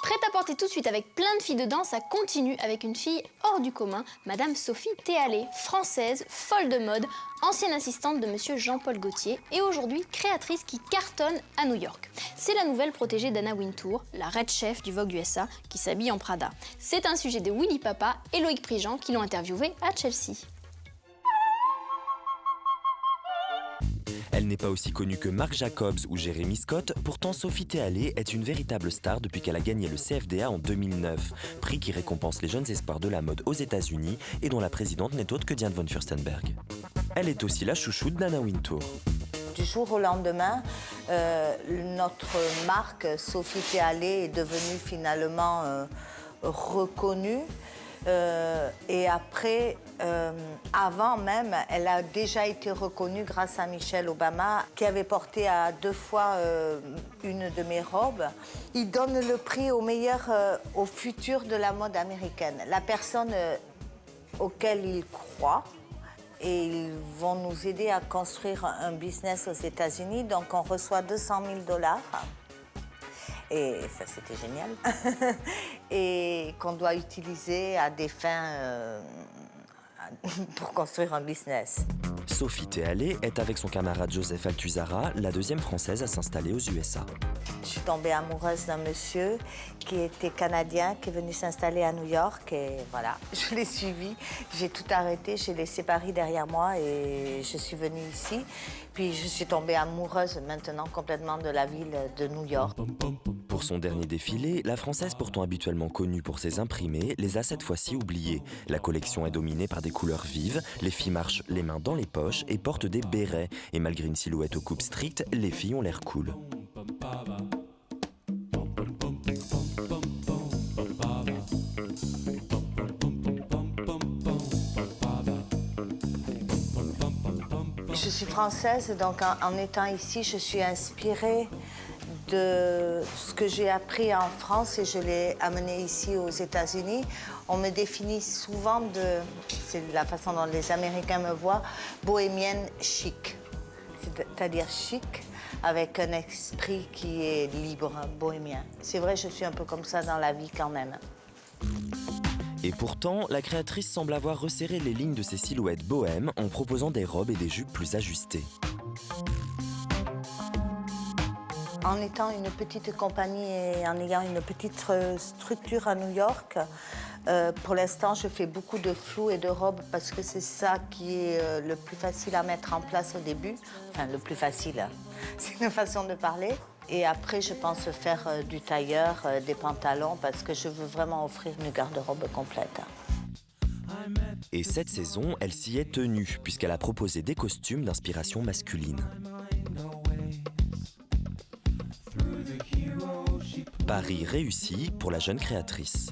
Prête à porter tout de suite avec plein de filles dedans, ça continue avec une fille hors du commun, Madame Sophie Théalé, française, folle de mode, ancienne assistante de Monsieur Jean-Paul Gaultier et aujourd'hui créatrice qui cartonne à New York. C'est la nouvelle protégée d'Anna Wintour, la red chef du Vogue USA, qui s'habille en Prada. C'est un sujet de Willy Papa et Loïc Prigent qui l'ont interviewée à Chelsea. Elle n'est pas aussi connue que Marc Jacobs ou Jérémy Scott, pourtant Sophie Théalé est une véritable star depuis qu'elle a gagné le CFDA en 2009, prix qui récompense les jeunes espoirs de la mode aux États-Unis et dont la présidente n'est autre que Diane von Furstenberg. Elle est aussi la chouchoute d'Anna Wintour. Du jour au lendemain, notre marque Sophie Théalé est devenue finalement reconnue. Et après, avant même, elle a déjà été reconnue grâce à Michelle Obama, qui avait porté à 2 fois une de mes robes. Il donne le prix au meilleur, au futur de la mode américaine. La personne auquel il croit. Et ils vont nous aider à construire un business aux États-Unis. Donc on reçoit $200 000. Et ça, c'était génial. Et qu'on doit utiliser à des fins pour construire un business. Sophie Théalé est avec son camarade Joseph Altuzarra, la deuxième française à s'installer aux USA. Je suis tombée amoureuse d'un monsieur qui était canadien, qui est venu s'installer à New York. Et voilà, je l'ai suivi, j'ai tout arrêté, j'ai laissé Paris derrière moi et je suis venue ici. Puis je suis tombée amoureuse maintenant complètement de la ville de New York. Pour son dernier défilé, la Française pourtant habituellement connue pour ses imprimés les a cette fois-ci oubliés. La collection est dominée par des couleurs vives, les filles marchent les mains dans les poches et portent des bérets. Et malgré une silhouette aux coupes strictes, les filles ont l'air cool. Je suis française, donc en étant ici, je suis inspirée de ce que j'ai appris en France et je l'ai amené ici aux États-Unis. On me définit souvent c'est la façon dont les Américains me voient, bohémienne chic. C'est-à-dire chic avec un esprit qui est libre, bohémien. C'est vrai, je suis un peu comme ça dans la vie quand même. Et pourtant, la créatrice semble avoir resserré les lignes de ses silhouettes bohèmes en proposant des robes et des jupes plus ajustées. En étant une petite compagnie et en ayant une petite structure à New York, pour l'instant, je fais beaucoup de flou et de robes parce que c'est ça qui est le plus facile à mettre en place au début. Enfin, le plus facile, c'est une façon de parler. Et après, je pense faire du tailleur, des pantalons, parce que je veux vraiment offrir une garde-robe complète. Et cette saison, elle s'y est tenue, puisqu'elle a proposé des costumes d'inspiration masculine. Pari réussi pour la jeune créatrice.